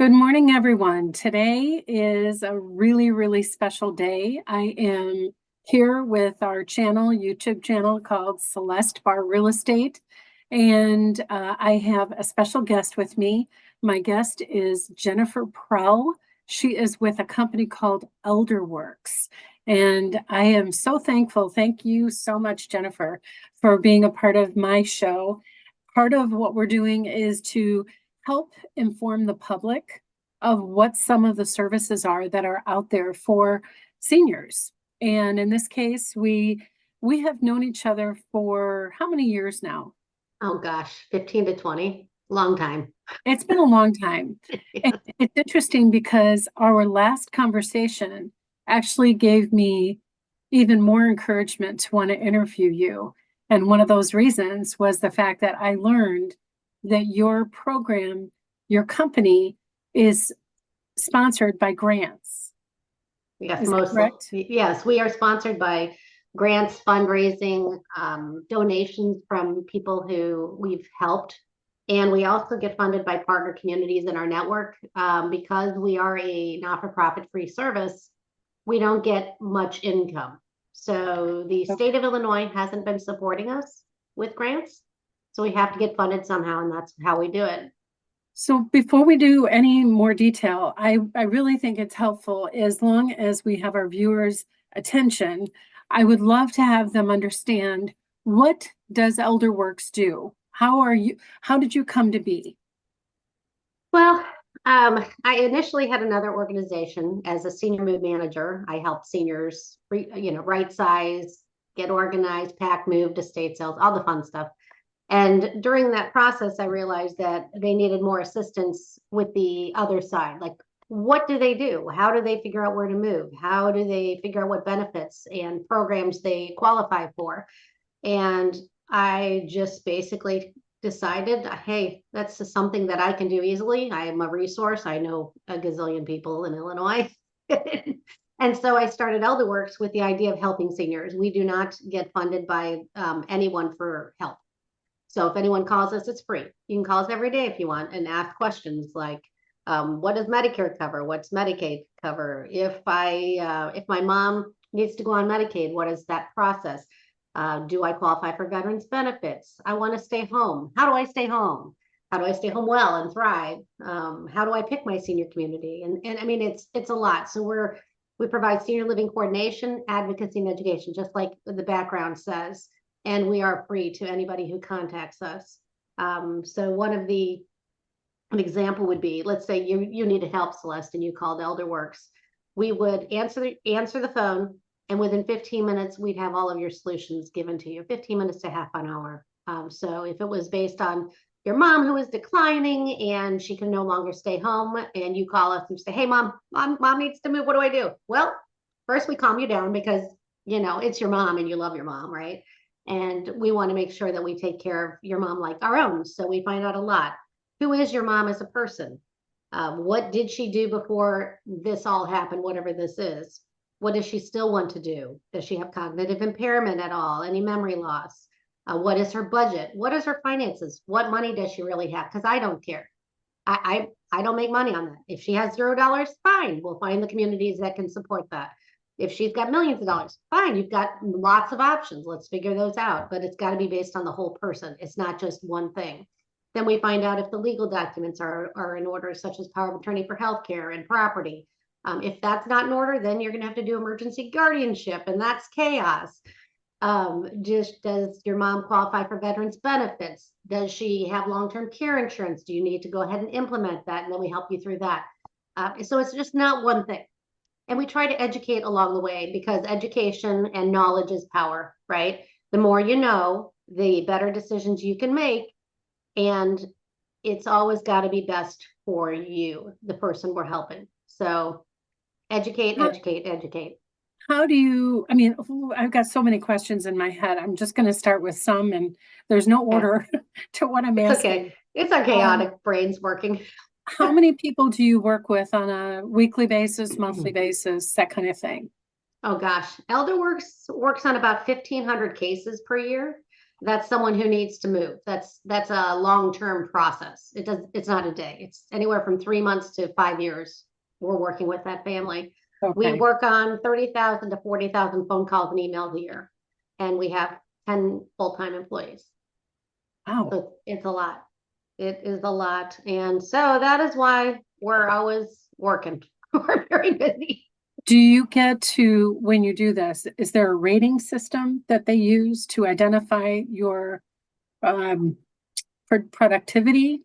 Good morning, everyone. Today is a really special day. I am here with our YouTube channel called Celeste Barr Real Estate, and I have a special guest with me. My guest is Jennifer Prell. She is with a company called Elderwerks, and I am so thankful. Thank you so much, Jennifer, for being a part of my show. Part of what we're doing is to help inform the public of what some of the services are that are out there for seniors. And in this case, we have known each other for how many years now? Oh gosh, 15 to 20. Long time. It's been a long time. And it's interesting because our last conversation actually gave me even more encouragement to want to interview you. And one of those reasons was the fact that I learned that your program, your company is sponsored by grants. Yes, Is that mostly. correct? Yes, we are sponsored by grants, fundraising, donations from people who we've helped. And we also get funded by partner communities in our network. Because we are a not-for-profit free service, we don't get much income. So the state of Illinois hasn't been supporting us with grants. So we have to get funded somehow, and that's how we do it. So before we do any more detail, I really think it's helpful, as long as we have our viewers' attention, I would love to have them understand, what does Elderworks do? How did you come to be? Well, I initially had another organization as a senior move manager. I helped seniors, right size, get organized, pack, move, estate sales, all the fun stuff. And during that process, I realized that they needed more assistance with the other side. Like, what do they do? How do they figure out where to move? How do they figure out what benefits and programs they qualify for? And I just basically decided, hey, that's just something that I can do easily. I am a resource. I know a gazillion people in Illinois. And so I started Elderworks with the idea of helping seniors. We do not get funded by anyone for help. So if anyone calls us, it's free. You can call us every day if you want and ask questions like, what does Medicare cover? What's Medicaid cover? If my mom needs to go on Medicaid, what is that process? Do I qualify for veterans benefits? I want to stay home. How do I stay home? How do I stay home well and thrive? How do I pick my senior community? And I mean, it's a lot. So we provide senior living coordination, advocacy, and education, just like the background says. And we are free to anybody who contacts us. So an example would be, let's say you needed help, Celeste, and you called Elderworks. We would answer the phone, and within 15 minutes, we'd have all of your solutions given to you, 15 minutes to half an hour. So if it was based on your mom who is declining and she can no longer stay home, and you call us and say, hey, mom needs to move. What do I do? Well, first we calm you down because, it's your mom and you love your mom, right? And we want to make sure that we take care of your mom like our own. So we find out a lot. Who is your mom as a person? What did she do before this all happened, whatever this is? What does she still want to do? Does she have cognitive impairment at all? Any memory loss? What is her budget? What is her finances? What money does she really have? Because I don't care. I don't make money on that. If she has $0, fine. We'll find the communities that can support that. If she's got millions of dollars, fine. You've got lots of options. Let's figure those out. But it's got to be based on the whole person. It's not just one thing. Then we find out if the legal documents are in order, such as power of attorney for healthcare and property. If that's not in order, then you're going to have to do emergency guardianship, and that's chaos. Just, does your mom qualify for veterans benefits? Does she have long-term care insurance? Do you need to go ahead and implement that? And then we help you through that. So it's just not one thing. And we try to educate along the way, because education and knowledge is power, right? The more you know, the better decisions you can make. And it's always got to be best for you, the person we're helping. So educate. How do you, I've got so many questions in my head. I'm just going to start with some, and there's no order to what I'm It's asking. okay. It's our chaotic brains working. How many people do you work with on a weekly basis, monthly basis, that kind of thing? Oh gosh, Elderworks works on about 1,500 cases per year. That's someone who needs to move. That's a long-term process. It's not a day. It's anywhere from 3 months to 5 years. We're working with that family. We Okay. work on 30,000 to 40,000 phone calls and emails a year, and we have 10 full-time employees. Wow. So it's a lot. It is a lot. And so that is why we're always working. We're very busy. Do you get to, when you do this, is there a rating system that they use to identify your um, productivity?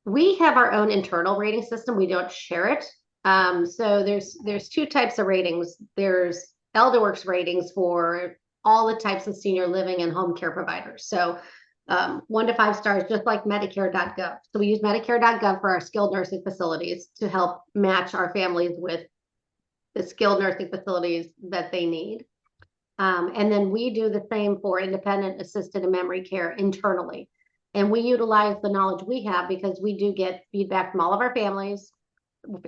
We have our own internal rating system. We don't share it. So there's two types of ratings. There's Elderwerks ratings for all the types of senior living and home care providers. So 1 to 5 stars, just like Medicare.gov. So we use Medicare.gov for our skilled nursing facilities to help match our families with the skilled nursing facilities that they need. And then we do the same for independent, assisted, and memory care internally. And we utilize the knowledge we have because we do get feedback from all of our families.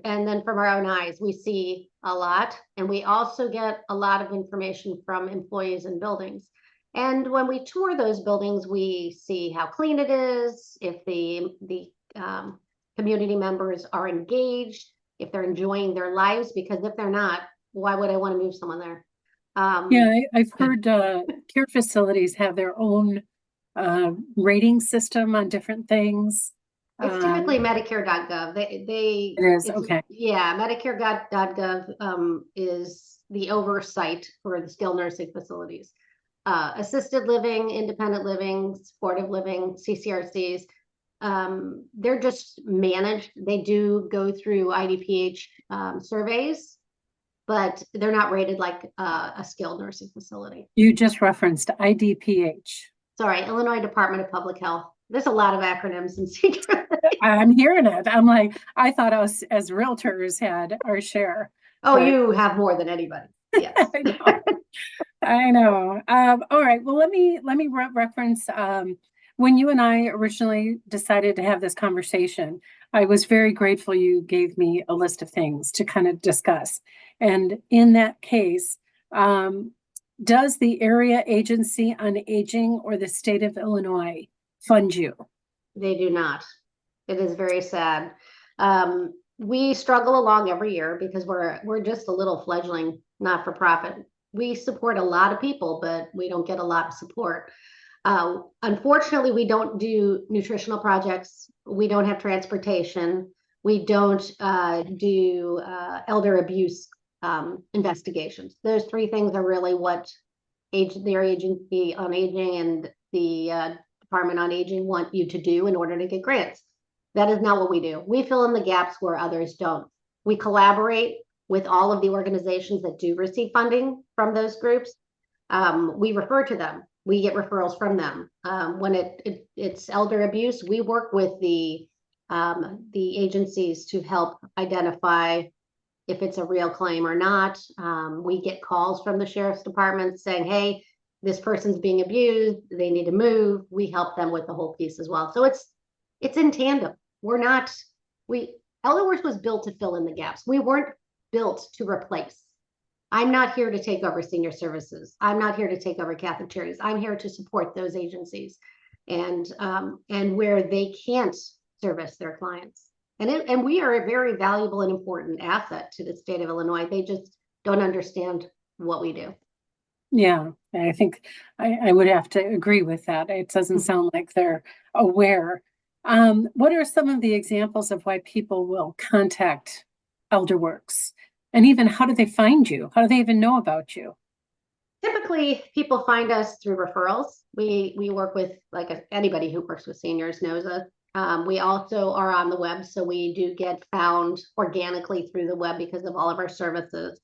And then from our own eyes, we see a lot. And we also get a lot of information from employees in buildings. And when we tour those buildings, we see how clean it is, if the community members are engaged, if they're enjoying their lives, because if they're not, why would I want to move someone there? Yeah, I've heard care facilities have their own rating system on different things. It's typically Medicare.gov. It is, It's, okay. yeah, Medicare.gov is the oversight for the skilled nursing facilities. Assisted living, independent living, supportive living, CCRCs, they're just managed. They do go through IDPH surveys, but they're not rated like a skilled nursing facility. You just referenced IDPH. Sorry, Illinois Department of Public Health. There's a lot of acronyms in secret. I'm hearing it. I'm like, I thought us as realtors had our share. Oh, But you have more than anybody. Yes. I know. I know. All right. Well, let me reference when you and I originally decided to have this conversation. I was very grateful you gave me a list of things to kind of discuss. And in that case, does the Area Agency on Aging or the state of Illinois fund you? They do not. It is very sad. We struggle along every year because we're just a little fledgling not-for-profit. We support a lot of people, but we don't get a lot of support. Unfortunately, we don't do nutritional projects. We don't have transportation. We don't do elder abuse investigations. Those three things are really what their agency on aging and the Department on Aging want you to do in order to get grants. That is not what we do. We fill in the gaps where others don't. We collaborate with all of the organizations that do receive funding from those groups. We refer to them. We get referrals from them. When it's elder abuse, we work with the agencies to help identify if it's a real claim or not. We get calls from the sheriff's department saying, hey, this person's being abused, they need to move. We help them with the whole piece as well. So it's in tandem. Elderworks was built to fill in the gaps. We weren't built to replace. I'm not here to take over senior services. I'm not here to take over cafeterias. I'm here to support those agencies and where they can't service their clients. And we are a very valuable and important asset to the state of Illinois. They just don't understand what we do. Yeah, I think I would have to agree with that. It doesn't sound like they're aware. What are some of the examples of why people will contact Elderworks? And even how do they find you? How do they even know about you? Typically, people find us through referrals. We work with anybody who works with seniors knows us. We also are on the web, so we do get found organically through the web because of all of our services.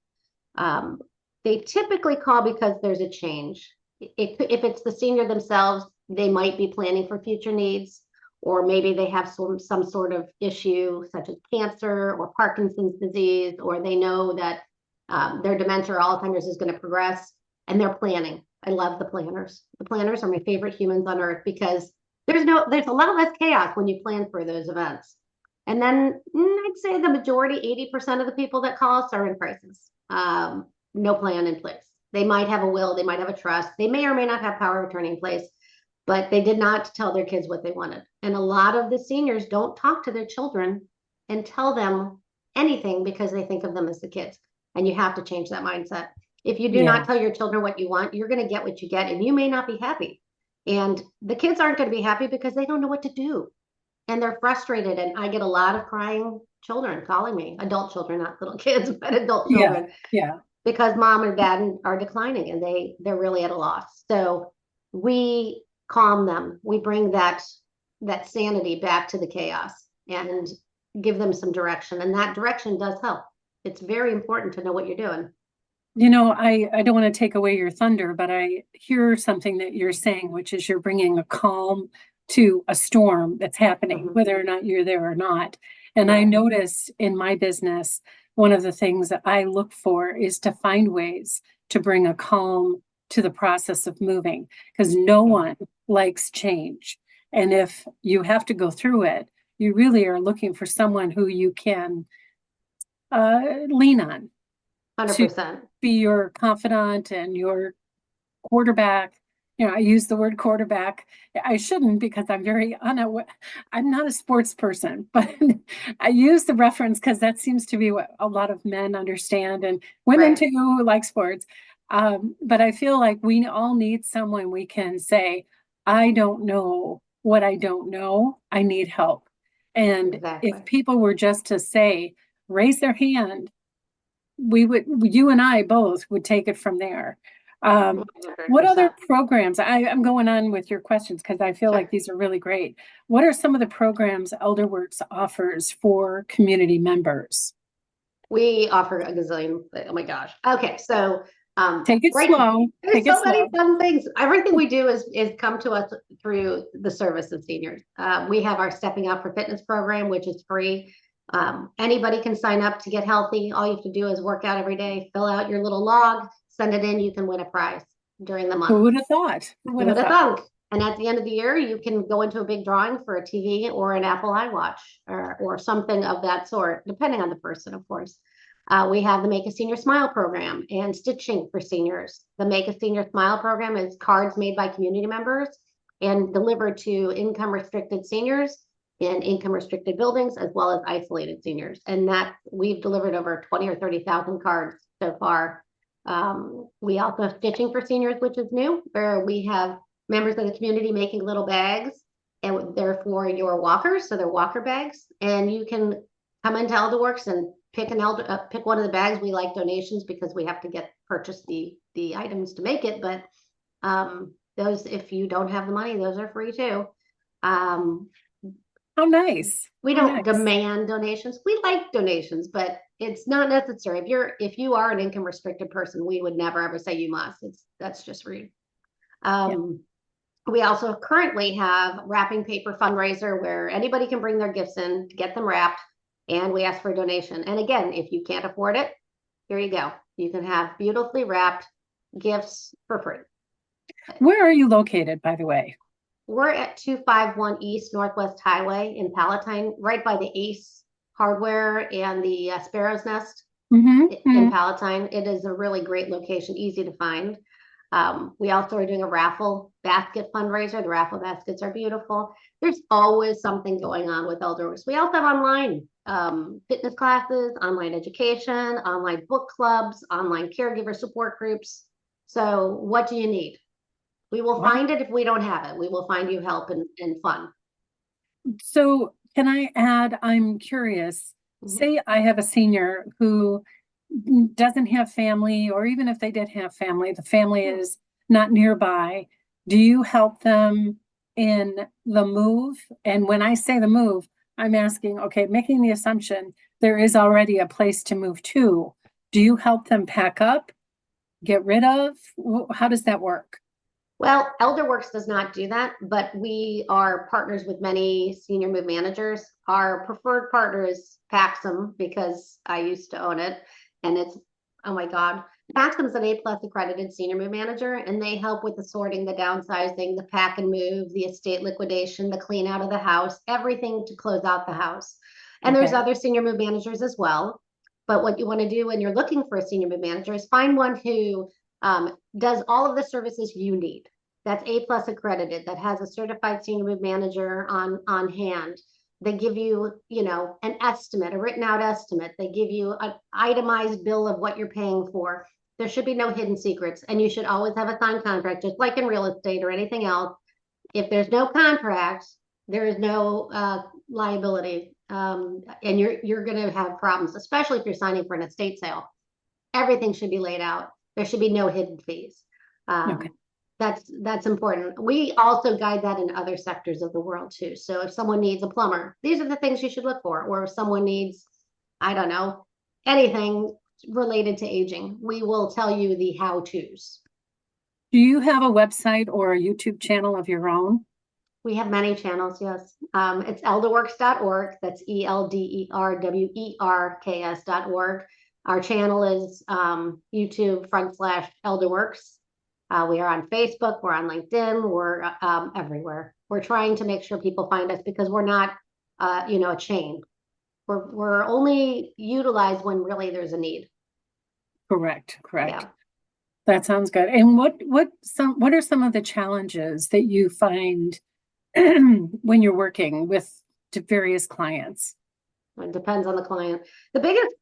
They typically call because there's a change. If it's the senior themselves, they might be planning for future needs, or maybe they have some sort of issue such as cancer or Parkinson's disease, or they know that their dementia or Alzheimer's is going to progress and they're planning. I love the planners. The planners are my favorite humans on earth because there's a lot less chaos when you plan for those events. And then I'd say the majority, 80% of the people that call us are in crisis. No plan in place. They might have a will, they might have a trust, they may or may not have power of attorney in place, but they did not tell their kids what they wanted. And a lot of the seniors don't talk to their children and tell them anything because they think of them as the kids. And you have to change that mindset. If you do Yeah. not tell your children what you want, you're going to get what you get, and you may not be happy. And the kids aren't going to be happy because they don't know what to do. And they're frustrated. And I get a lot of crying children calling me, adult children, not little kids, but adult Yeah. children, Yeah. because mom and dad are declining and they're really at a loss. So we calm them. We bring that sanity back to the chaos and give them some direction. And that direction does help. It's very important to know what you're doing. I don't want to take away your thunder, but I hear something that you're saying, which is you're bringing a calm to a storm that's happening, Mhm. whether or not you're there or not. And I Right. notice in my business, one of the things that I look for is to find ways to bring a calm to the process of moving, because no one likes change. And if you have to go through it, you really are looking for someone who you can lean on to 100%. be your confidant and your quarterback. I use the word quarterback. I shouldn't because I'm very unaware. I'm not a sports person, but I use the reference because that seems to be what a lot of men understand and women Right. too who like sports. But I feel like we all need someone we can say, I don't know what I don't know. I need help. And if Exactly. people were just to say, raise their hand, you and I both would take it from there. What other 100%. programs? I'm going on with your questions because I feel like Sure. these are really great. What are some of the programs Elderworks offers for community members? We offer a gazillion. Oh my gosh. Okay. So, Take it right. slow. There's Take it so many slow. fun things. Everything we do is come to us through the service of seniors. We have our Stepping Out for Fitness program, which is free. Anybody can sign up to get healthy. All you have to do is work out every day, fill out your little log, send it in. You can win a prize during the Who month. would have thought? Who Who would would have have thought? thunk? And at the end of the year, you can go into a big drawing for a TV or an Apple iWatch or something of that sort, depending on the person, of course. We have the Make a Senior Smile program and stitching for seniors. The Make a Senior Smile program is cards made by community members and delivered to income restricted seniors in income restricted buildings as well as isolated seniors. And that we've delivered over 20 or 30,000 cards so far. We also have stitching for seniors, which is new, where we have members of the community making little bags, and they're for your walkers, so they're walker bags. And you can come into Elderworks and pick one of the bags. We like donations because we have to purchase the items to make it, but those, if you don't have the money, those are free too. Um, How nice. we How don't nice. demand donations. We like donations, but it's not necessary. If you are an income restricted person, we would never ever say you must. That's just rude. Yeah. Um, we also currently have wrapping paper fundraiser where anybody can bring their gifts in to get them wrapped, and we ask for a donation. And again, if you can't afford it, here you go. You can have beautifully wrapped gifts for free. Where are you located, by the way? We're at 251 East Northwest Highway in Palatine, right by the Ace Hardware and the Sparrow's Nest in Mm-hmm. Palatine. It is a really great location, easy to find. We also are doing a raffle basket fundraiser. The raffle baskets are beautiful. There's always something going on with Elderworks. We also have online fitness classes, online education, online book clubs, online caregiver support groups. So what do you need? We will Wow. find it if we don't have it. We will find you help and fun. So can I add, I'm curious, Mhm. say I have a senior who doesn't have family, or even if they did have family, the family Yeah. is not nearby. Do you help them in the move? And when I say the move, I'm asking, okay, making the assumption there is already a place to move to. Do you help them pack up, get rid of? How does that work? Well, Elderworks does not do that, but we are partners with many senior move managers. Our preferred partner is Paxum because I used to own it, and it's, oh my God, Paxum is an A+ accredited senior move manager, and they help with the sorting, the downsizing, the pack and move, the estate liquidation, the clean out of the house, everything to close out the house. And there's Okay. other senior move managers as well. But what you want to do when you're looking for a senior move manager is find one who does all of the services you need. That's A+ accredited, that has a certified senior mood manager on hand. They give you, an estimate, a written out estimate. They give you an itemized bill of what you're paying for. There should be no hidden secrets. And you should always have a signed contract, just like in real estate or anything else. If there's no contract, there is no liability. And you're going to have problems, especially if you're signing for an estate sale. Everything should be laid out. There should be no hidden fees. Okay. That's important. We also guide that in other sectors of the world too. So if someone needs a plumber, these are the things you should look for. Or if someone needs, I don't know, anything related to aging, we will tell you the how-tos. Do you have a website or a YouTube channel of your own? We have many channels, yes. It's elderwerks.org. That's ELDERWERKS.org. Our channel is YouTube/Elderwerks. We are on Facebook, we're on LinkedIn, we're everywhere. We're trying to make sure people find us because we're not, a chain. We're only utilized when really there's a need. Correct. Yeah. That sounds good. And what are some of the challenges that you find when you're working with various clients? It depends on the client. The biggest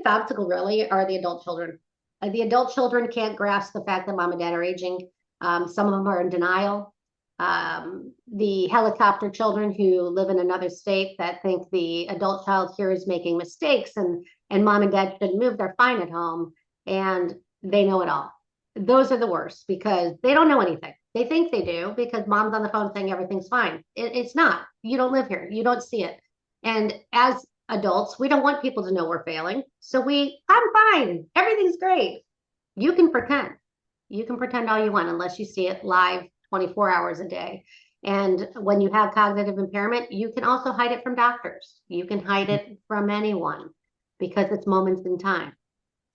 obstacle really are the adult children. The adult children can't grasp the fact that mom and dad are aging. Some of them are in denial. The helicopter children who live in another state that think the adult child here is making mistakes and mom and dad shouldn't move, they're fine at home and they know it all. Those are the worst because they don't know anything. They think they do because mom's on the phone saying everything's fine. It's not. You don't live here. You don't see it. And as adults, we don't want people to know we're failing. So I'm fine. Everything's great. You can pretend. You can pretend all you want unless you see it live 24 hours a day. And when you have cognitive impairment, you can also hide it from doctors. You can hide it from anyone because it's moments in time.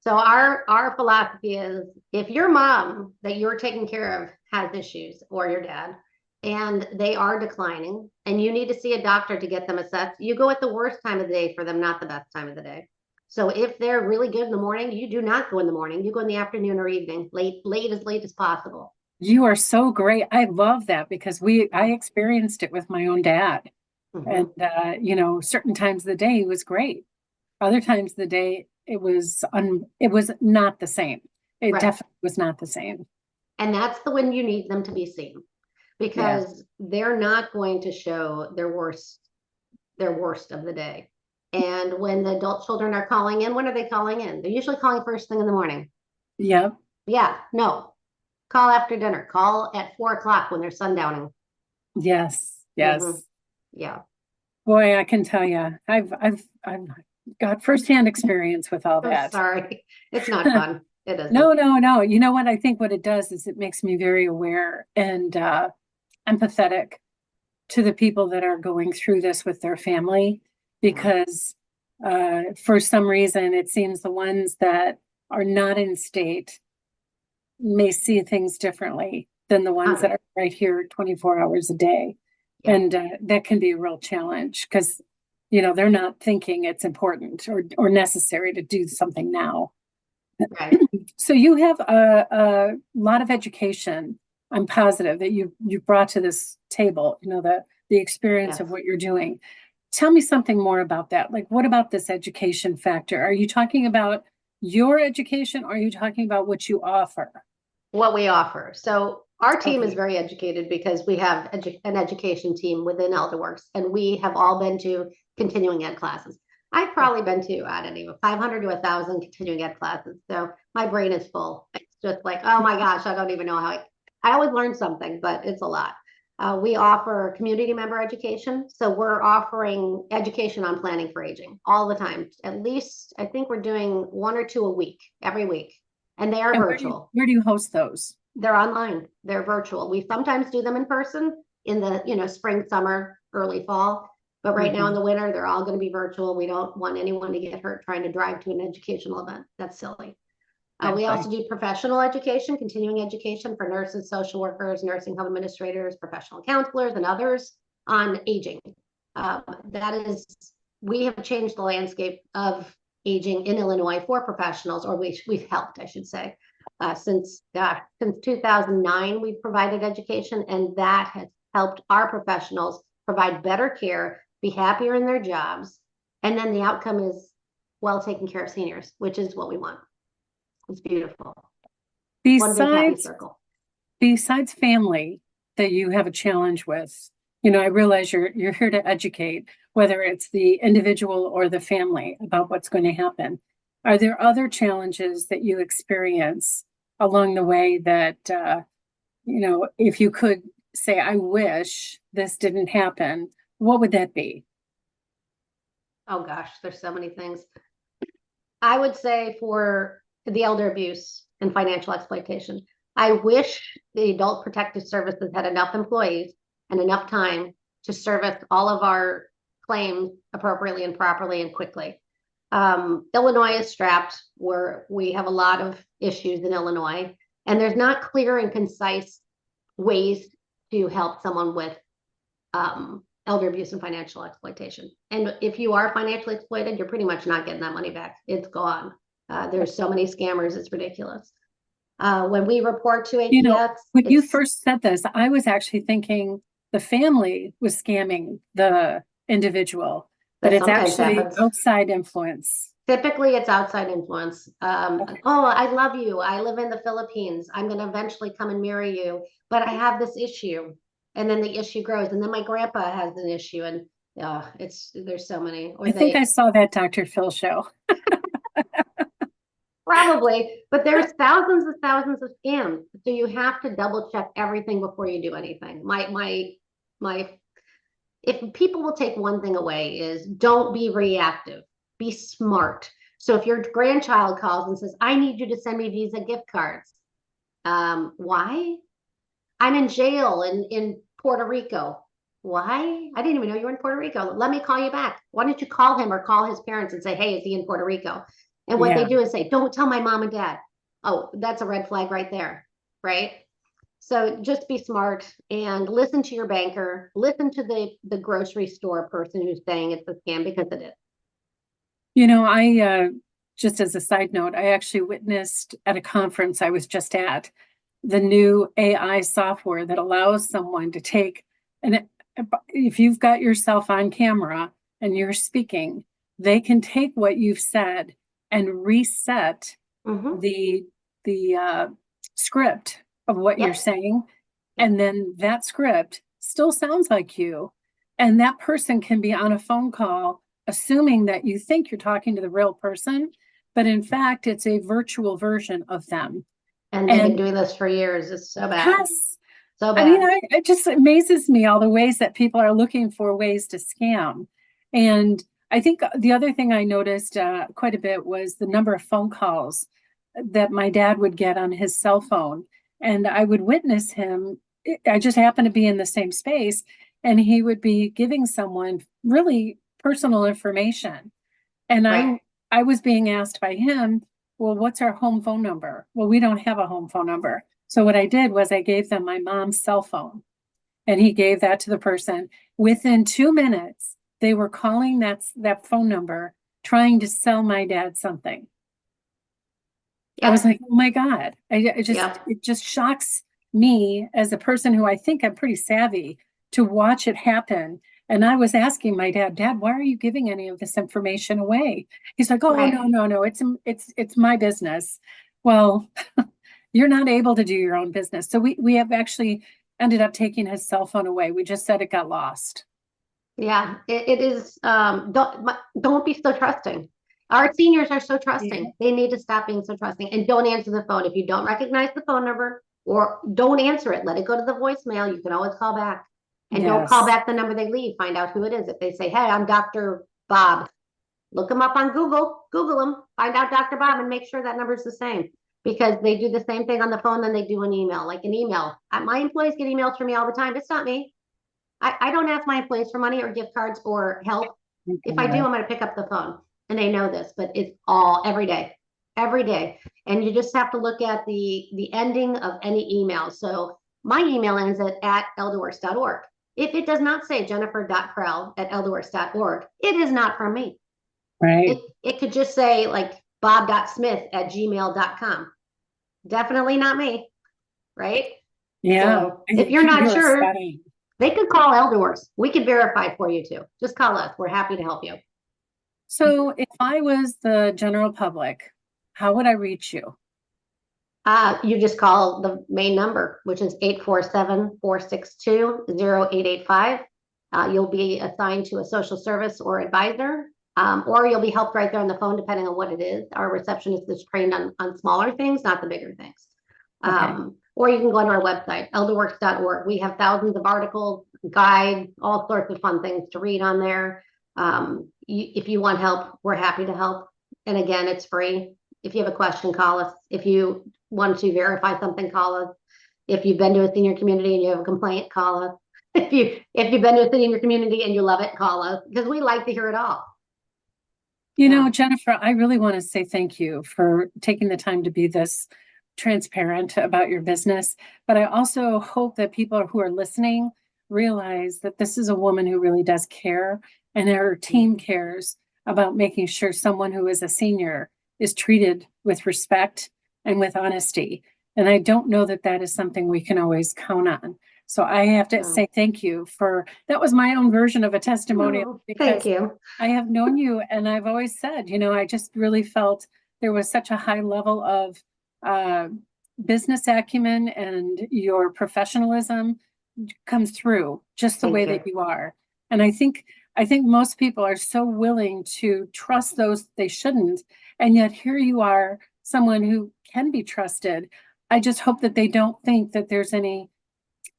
So our philosophy is if your mom that you're taking care of has issues or your dad, and they are declining and you need to see a doctor to get them assessed, you go at the worst time of the day for them, not the best time of the day. So if they're really good in the morning, you do not go in the morning. You go in the afternoon or evening, late as possible. You are so great. I love that because I experienced it with my own dad. Mhm. And certain times of the day was great. Other times of the day it was not the same. It Right. definitely was not the same. And that's when you need them to be seen because they're not going to show their worst of the day. And when the adult children are calling in, when are they calling in? They're usually calling first thing in the morning. Yep. Yeah, no. Call after dinner. Call at 4 o'clock when they're sundowning. Yes. Mhm. Yeah. Boy, I can tell you, I've got firsthand experience with all I'm that. sorry. It's not fun. It isn't. No. You know what? I think what it does is it makes me very aware and empathetic to the people that are going through this with their family, because for some reason it seems the ones that are not in state may see things differently than the ones that are right here 24 hours a day. Yeah. And that can be a real challenge because they're not thinking it's important or necessary to do something now. Right. So you have a lot of education. I'm positive that you brought to this table, the experience of what you're doing. Tell me something more about that. Like, what about this education factor? Are you talking about your education or are you talking about what you offer? What we offer. So our team is Okay. very educated because we have an education team within Elderwerks, and we have all been to continuing ed classes. I've probably been to, I don't know, 500 to 1,000 continuing ed classes. So my brain is full. It's just like, oh my gosh, I don't even know how I always learn something, but it's a lot. We offer community member education. So we're offering education on planning for aging all the time. At least I think we're doing 1 or 2 a week, every week. And they are virtual. Where do you host those? They're online. They're virtual. We sometimes do them in person in the spring, summer, early fall. But right now in the winter, they're all going to be virtual. We don't want anyone to get hurt trying to drive to an educational event. That's silly. We also do professional education, continuing education for nurses, social workers, nursing home administrators, professional counselors, and others on aging. We have changed the landscape of aging in Illinois for professionals, or we've helped, I should say. Since 2009, we've provided education, and that has helped our professionals provide better care, be happier in their jobs, and then the outcome is well taken care of seniors, which is what we want. It's beautiful. One big happy circle. Besides family that you have a challenge with, I realize you're here to educate, whether it's the individual or the family, about what's going to happen. Are there other challenges that you experience along the way that, if you could say, I wish this didn't happen, what would that be? Oh gosh, there's so many things. I would say for the elder abuse and financial exploitation, I wish the Adult Protective Services had enough employees and enough time to service all of our claims appropriately and properly and quickly. Illinois is strapped, where we have a lot of issues in Illinois, and there's not clear and concise ways to help someone with elder abuse and financial exploitation. And if you are financially exploited, you're pretty much not getting that money back. It's gone. There's so many scammers, it's ridiculous. When we report to APS, when you first said this, I was actually thinking the family was scamming the individual, but it's actually outside influence. Typically, it's outside influence. Okay. Oh, I love you. I live in the Philippines. I'm going to eventually come and marry you, but I have this issue. And then the issue grows. And then my grandpa has an issue. And there's so many. I think I saw that Dr. Phil show. Probably, but there's thousands and thousands of scams. So you have to double check everything before you do anything. If people will take one thing away is don't be reactive, be smart. So if your grandchild calls and says, I need you to send me Visa gift cards. Why? I'm in jail in Puerto Rico. Why? I didn't even know you were in Puerto Rico. Let me call you back. Why don't you call him or call his parents and say, hey, is he in Puerto Rico? And what they do is say, don't tell my mom and dad. Oh, that's a red flag right there, right? So just be smart and listen to your banker. Listen to the grocery store person who's saying it's a scam, because it is. I just as a side note, I actually witnessed at a conference I was just at the new AI software that allows someone to take, and if you've got yourself on camera and you're speaking, they can take what you've said and reset the script of what you're saying. And then that script still sounds like you. And that person can be on a phone call, assuming that you think you're talking to the real person, but in fact, it's a virtual version of them. And they've been doing this for years. It's so bad. Yes. So bad. I mean, it just amazes me all the ways that people are looking for ways to scam. And I think the other thing I noticed quite a bit was the number of phone calls that my dad would get on his cell phone. And I would witness him. I just happened to be in the same space, and he would be giving someone really personal information. And I was being asked by him, well, what's our home phone number? Well, we don't have a home phone number. So what I did was I gave them my mom's cell phone, and he gave that to the person. Within 2 minutes, they were calling that phone number, trying to sell my dad something. I was like, oh my God. It just shocks me as a person who I think I'm pretty savvy to watch it happen. And I was asking my dad, why are you giving any of this information away? He's like, oh, no, it's my business. Well, you're not able to do your own business. So we have actually ended up taking his cell phone away. We just said it got lost. Yeah, it is. Don't be so trusting. Our seniors are so trusting. They need to stop being so trusting, and don't answer the phone. If you don't recognize the phone number, or don't answer it, let it go to the voicemail. You can always call back, and don't call back the number they leave. Find out who it is. If they say, hey, I'm Dr. Bob, look them up on Google them, find out Dr. Bob, and make sure that number is the same, because they do the same thing on the phone than they do an email. Like an email, my employees get emails from me all the time. It's not me. I don't ask my employees for money or gift cards or help. If I do, I'm going to pick up the phone, and they know this, but it's all every day. And you just have to look at the ending of any email. So my email ends at elderwerks.org. If it does not say Jennifer.Prell at elderwerks.org, it is not from me. Right. It could just say like bob.smith@gmail.com. definitely not me, right? Yeah. So if you're not You're sure, studying. they could call Elderworks. We could verify for you too. Just call us. We're happy to help you. So if I was the general public, how would I reach you? You just call the main number, which is 847-462-0885. You'll be assigned to a social service or advisor, or you'll be helped right there on the phone, depending on what it is. Our receptionist is trained on smaller things, not the bigger things. Okay. Or you can go on our website, elderworks.org. We have thousands of articles, guides, all sorts of fun things to read on there. If you want help, we're happy to help. And again, it's free. If you have a question, call us. If you want to verify something, call us. If you've been to a senior community and you have a complaint, call us. If you've been to a senior community and you love it, call us, because we like to hear it all. You know, Yeah. Jennifer, I really want to say thank you for taking the time to be this transparent about your business. But I also hope that people who are listening realize that this is a woman who really does care, and her team cares about making sure someone who is a senior is treated with respect and with honesty. And I don't know that that is something we can always count on. So I have to say thank you for that. Was my own version of a testimonial, Oh, thank because you. I have known you, and I've always said, I just really felt there was such a high level of uh, business acumen, and your professionalism comes through just the way Thank that you. you are. And I think most people are so willing to trust those they shouldn't, and yet here you are, someone who can be trusted. I just hope that they don't think that there's any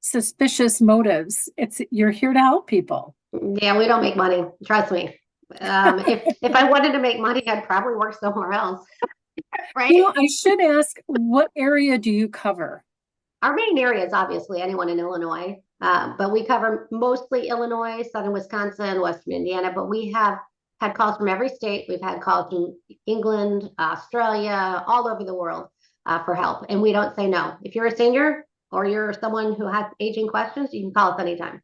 suspicious motives. You're here to help people. Yeah, we don't make money. Trust me. If I wanted to make money, I'd probably work somewhere else, right? I should ask, what area do you cover? Our main area is obviously anyone in Illinois, but we cover mostly Illinois, southern Wisconsin, western Indiana, but we have had calls from every state. We've had calls from England, Australia, all over the world for help. And we don't say no. If you're a senior or you're someone who has aging questions, you can call us anytime.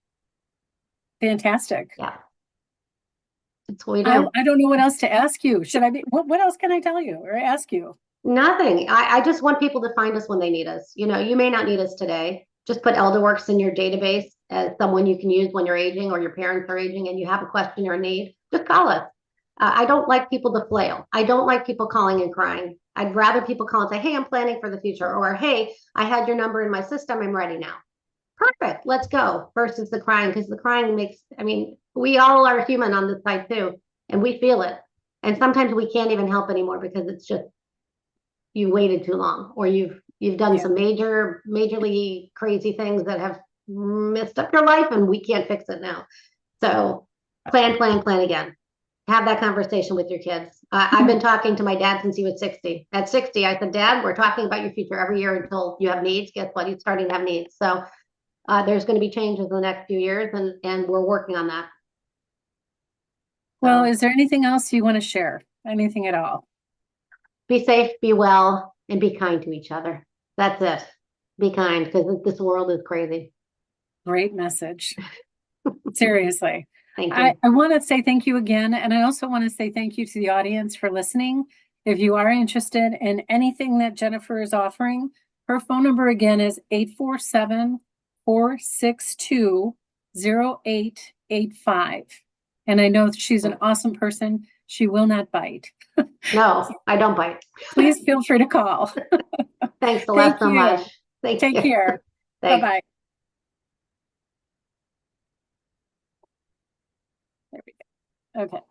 Fantastic. Yeah, that's what we I, do. I don't know what else to ask you. What else can I tell you or ask you? Nothing. I just want people to find us when they need us. You may not need us today. Just put Elderworks in your database as someone you can use when you're aging or your parents are aging and you have a question or a need. Just call us. I don't like people to flail. I don't like people calling and crying. I'd rather people call and say, hey, I'm planning for the future. Or, hey, I had your number in my system. I'm ready now. Perfect. Let's go. Versus the crying, because the crying we all are human on this side too, and we feel it. And sometimes we can't even help anymore because it's just you waited too long, or you've done Yeah. some majorly crazy things that have messed up your life, and we can't fix it now. So plan again. Have that conversation with your kids. I've been talking to my dad since he was 60. At 60, I said, Dad, we're talking about your future every year until you have needs. Guess what? He's starting to have needs. So there's going to be changes in the next few years, and we're working on that. Well, So is there anything else you want to share? Anything at all? be safe, be well, and be kind to each other. That's it. Be kind, because this world is crazy. Great message. Seriously. Thank I you. want to say thank you again. And I also want to say thank you to the audience for listening. If you are interested in anything that Jennifer is offering, her phone number again is 847-462-0885. And I know she's an awesome person. She will not bite. No, I don't bite. Please feel free to call. Thanks, Celeste, Thank so much. you. Thank Take you. care. Thanks. Bye-bye. There we go. Okay.